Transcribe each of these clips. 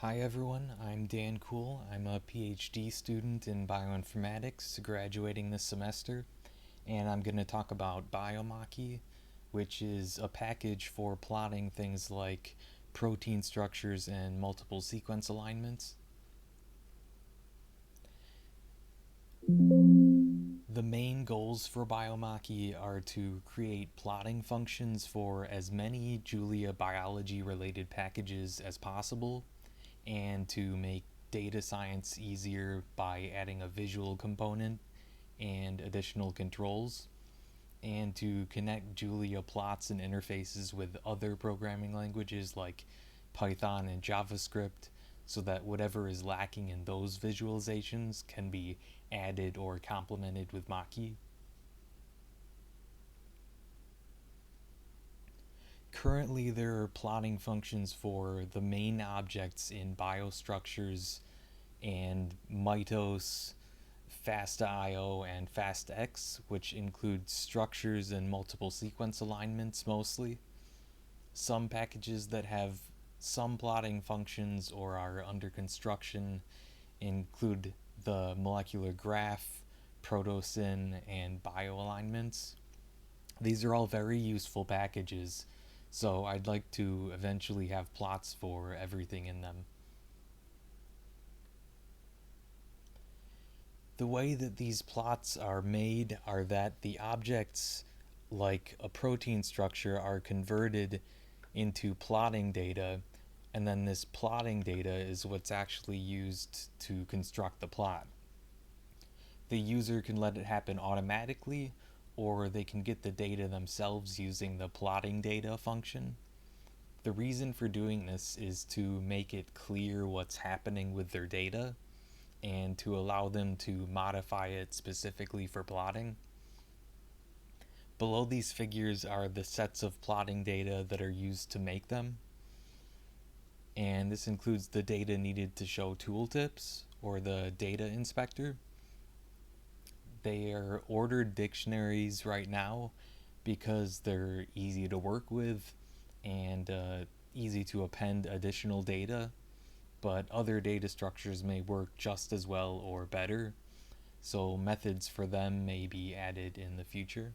Hi everyone, I'm Dan Kuhl. I'm a PhD student in bioinformatics graduating this semester, and I'm going to talk about BioMakie, which is a package for plotting things like protein structures and multiple sequence alignments. The main goals for BioMakie are to create plotting functions for as many Julia biology related packages as possible and to make data science easier by adding a visual component and additional controls, and to connect Julia plots and interfaces with other programming languages like Python and JavaScript so that whatever is lacking in those visualizations can be added or complemented with Maki. Currently, there are plotting functions for the main objects in biostructures and Mitos, FastIO, and FastX, which include structures and multiple sequence alignments mostly. Some packages that have some plotting functions or are under construction include the molecular graph, protosyn, and bioalignments. These are all very useful packages, so I'd like to eventually have plots for everything in them. The way that these plots are made are that the objects, like a protein structure, are converted into plotting data, and then this plotting data is what's actually used to construct the plot. The user can let it happen automatically, or they can get the data themselves using the plotting data function. The reason for doing this is to make it clear what's happening with their data and to allow them to modify it specifically for plotting. Below these figures are the sets of plotting data that are used to make them, and this includes the data needed to show tooltips or the data inspector. They are ordered dictionaries right now because they're easy to work with and easy to append additional data, but other data structures may work just as well or better, so methods for them may be added in the future.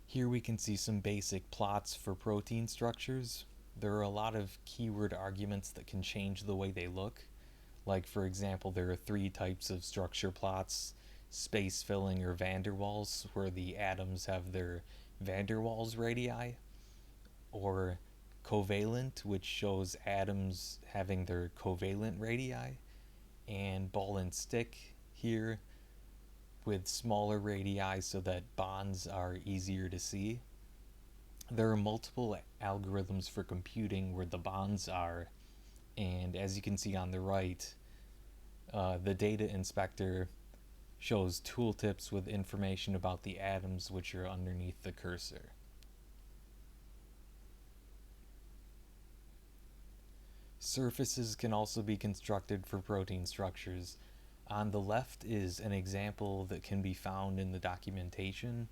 Here we can see some basic plots for protein structures. There are a lot of keyword arguments that can change the way they look. Like, for example, there are three types of structure plots: space filling or van der Waals, where the atoms have their van der Waals radii, or covalent, which shows atoms having their covalent radii, and ball and stick here with smaller radii so that bonds are easier to see. There are multiple algorithms for computing where the bonds are, and as you can see on the right, the data inspector shows tooltips with information about the atoms which are underneath the cursor. Surfaces can also be constructed for protein structures. On the left is an example that can be found in the documentation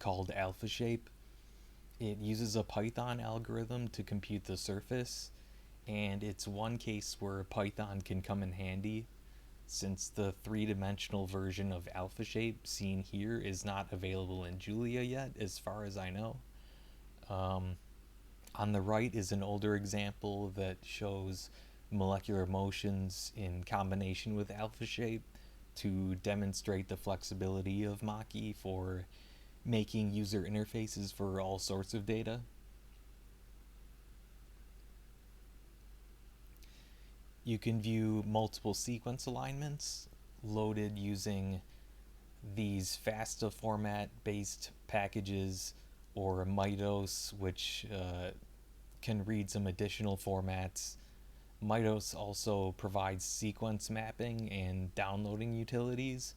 called AlphaShape. It uses a Python algorithm to compute the surface, and it's one case where Python can come in handy since the three-dimensional version of AlphaShape seen here is not available in Julia yet, as far as I know. Um, on the right is an older example that shows molecular motions in combination with AlphaShape to demonstrate the flexibility of Maki for making user interfaces for all sorts of data. You can view multiple sequence alignments loaded using these FASTA format based packages or Mitos, which can read some additional formats. Mitos also provides sequence mapping and downloading utilities,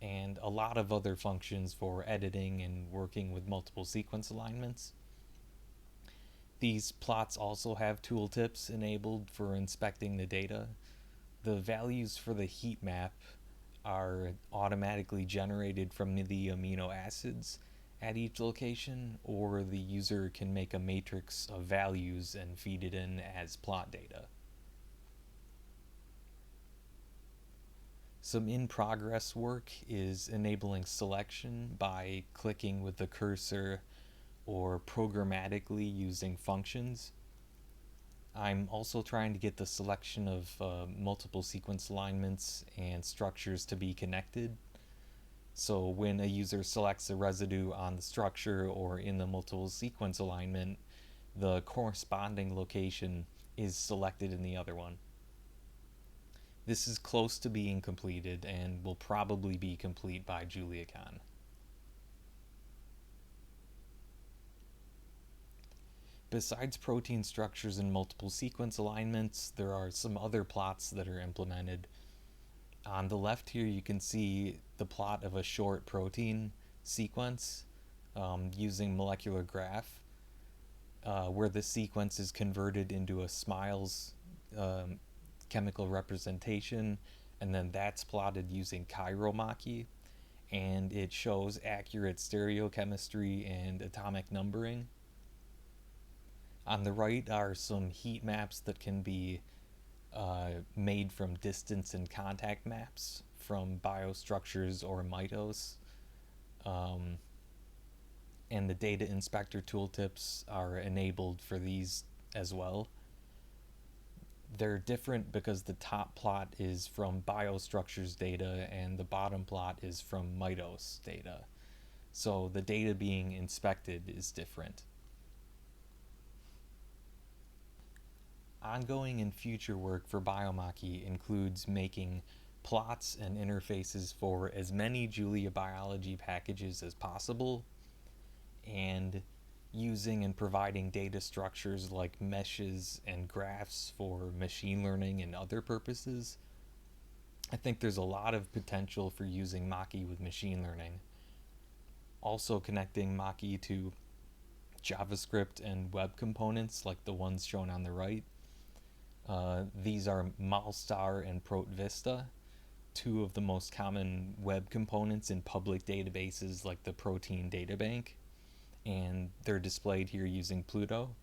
and a lot of other functions for editing and working with multiple sequence alignments. These plots also have tooltips enabled for inspecting the data. The values for the heat map are automatically generated from the amino acids, at each location, or the user can make a matrix of values and feed it in as plot data. Some in-progress work is enabling selection by clicking with the cursor or programmatically using functions. I'm also trying to get the selection of multiple sequence alignments and structures to be connected. So when a user selects a residue on the structure or in the multiple sequence alignment, the corresponding location is selected in the other one. This is close to being completed and will probably be complete by MakieCon. Besides protein structures and multiple sequence alignments, there are some other plots that are implemented. On the left here, you can see the plot of a short protein sequence using molecular graph, where the sequence is converted into a SMILES chemical representation, and then that's plotted using chiromachy, and it shows accurate stereochemistry and atomic numbering. On the right are some heat maps that can be made from distance and contact maps from biostructures or mitos. And the data inspector tooltips are enabled for these as well. They're different because the top plot is from biostructures data and the bottom plot is from mitos data. So the data being inspected is different. Ongoing and future work for BioMakie includes making plots and interfaces for as many Julia biology packages as possible, and using and providing data structures like meshes and graphs for machine learning and other purposes. I think there's a lot of potential for using Makie with machine learning. Also connecting Makie to JavaScript and web components like the ones shown on the right. These are Malstar and ProtVista, two of the most common web components in public databases like the Protein Databank, and they're displayed here using Pluto.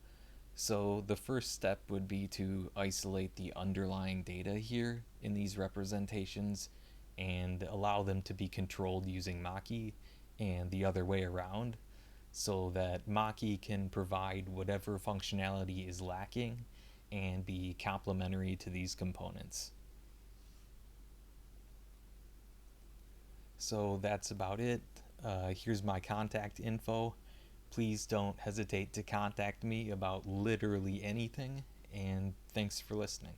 So the first step would be to isolate the underlying data here in these representations and allow them to be controlled using Makie, and the other way around, so that Makie can provide whatever functionality is lacking and be complementary to these components. So that's about it. Here's my contact info. Please don't hesitate to contact me about literally anything, and thanks for listening.